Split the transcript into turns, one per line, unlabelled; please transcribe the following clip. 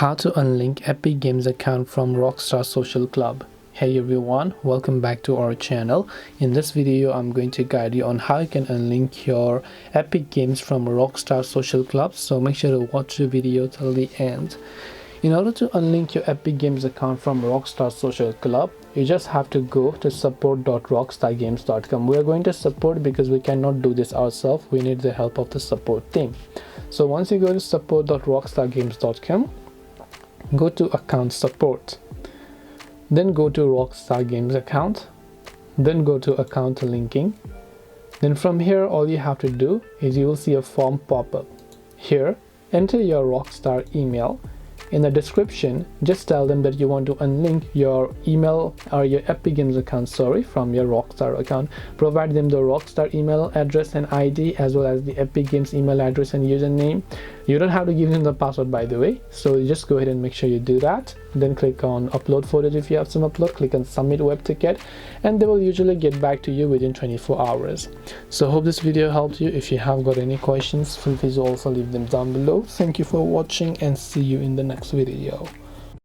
How to unlink Epic Games account from Rockstar Social Club. Hey everyone, welcome back to our channel. In this video, I'm going to guide you on how you can unlink your Epic Games from Rockstar Social Club. So make sure to watch the video till the end. In order to unlink your Epic Games account from Rockstar Social Club, you just have to go to support.rockstargames.com. We are going to support because we cannot do this ourselves. We need the help of the support team. So once you go to support.rockstargames.com, go to account support, then go to Rockstar Games account, then go to account linking. Then from here, all you have to do is you will see a form pop up. Here, enter your Rockstar email. In the description, just tell them that you want to unlink your email or your Epic Games account, from your Rockstar account. Provide them the Rockstar email address and ID, as well as the Epic Games email address and username. You don't have to give them the password, by the way, so you just go ahead and make sure you do that. Then click on upload footage if you have some upload, click on submit web ticket, and they will usually get back to you within 24 hours. So hope this video helped you. If you have got any questions, feel free to also leave them down below. Thank you for watching and see you in the next video.